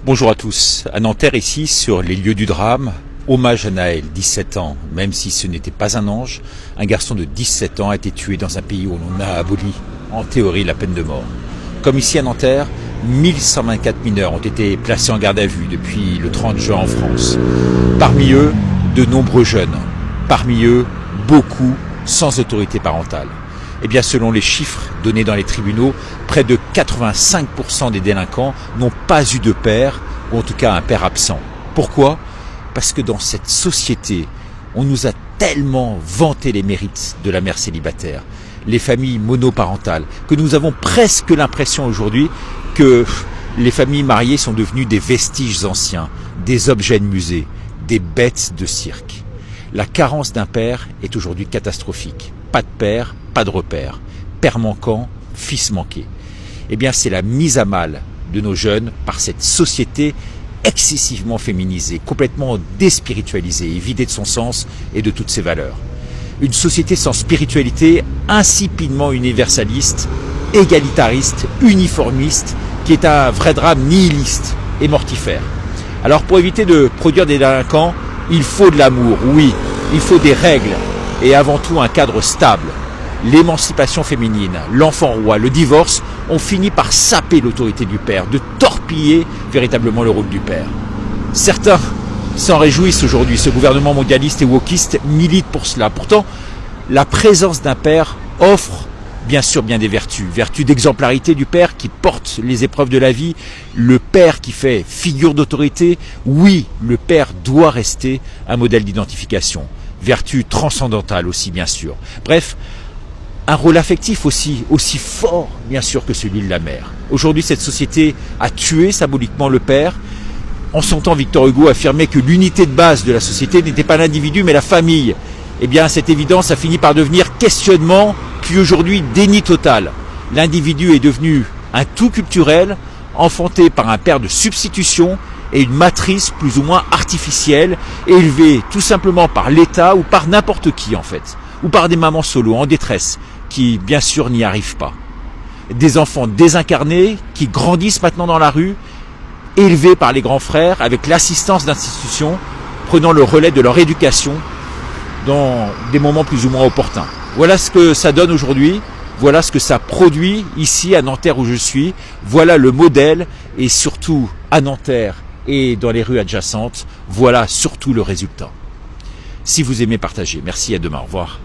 Bonjour à tous, à Nanterre ici sur les lieux du drame, hommage à Naël, 17 ans, même si ce n'était pas un ange, un garçon de 17 ans a été tué dans un pays où l'on a aboli en théorie la peine de mort. Comme ici à Nanterre, 1124 mineurs ont été placés en garde à vue depuis le 30 juin en France. Parmi eux, de nombreux jeunes, parmi eux, beaucoup sans autorité parentale. Eh bien, selon les chiffres donnés dans les tribunaux, près de 85% des délinquants n'ont pas eu de père, ou en tout cas un père absent. Pourquoi ? Parce que dans cette société, on nous a tellement vanté les mérites de la mère célibataire, les familles monoparentales, que nous avons presque l'impression aujourd'hui que les familles mariées sont devenues des vestiges anciens, des objets de musée, des bêtes de cirque. La carence d'un père est aujourd'hui catastrophique. Pas de père, pas de repère. Père manquant, fils manqué. Eh bien, c'est la mise à mal de nos jeunes par cette société excessivement féminisée, complètement déspiritualisée et vidée de son sens et de toutes ses valeurs. Une société sans spiritualité, insipidement universaliste, égalitariste, uniformiste, qui est un vrai drame nihiliste et mortifère. Alors, pour éviter de produire des délinquants, il faut de l'amour, oui, il faut des règles et avant tout un cadre stable. L'émancipation féminine, l'enfant roi, le divorce ont fini par saper l'autorité du père, de torpiller véritablement le rôle du père. Certains s'en réjouissent aujourd'hui, ce gouvernement mondialiste et wokiste milite pour cela. Pourtant, la présence d'un père offre bien sûr bien des vertus. Vertus d'exemplarité du père qui porte les épreuves de la vie, le père qui fait figure d'autorité. Oui, le père doit rester un modèle d'identification. Vertu transcendantale aussi bien sûr. Bref, un rôle affectif aussi fort bien sûr que celui de la mère. Aujourd'hui, cette société a tué symboliquement le père. En son temps, Victor Hugo affirmait que l'unité de base de la société n'était pas l'individu mais la famille. Eh bien, cette évidence a fini par devenir questionnement, puis aujourd'hui déni total. L'individu est devenu un tout culturel, enfanté par un père de substitution et une matrice plus ou moins artificielle, élevée tout simplement par l'État ou par n'importe qui en fait, ou par des mamans solo en détresse, qui bien sûr n'y arrivent pas. Des enfants désincarnés qui grandissent maintenant dans la rue, élevés par les grands frères avec l'assistance d'institutions, prenant le relais de leur éducation dans des moments plus ou moins opportuns. Voilà ce que ça donne aujourd'hui, voilà ce que ça produit ici à Nanterre où je suis, voilà le modèle et surtout à Nanterre et dans les rues adjacentes, voilà surtout le résultat. Si vous aimez partager, merci, à demain, au revoir.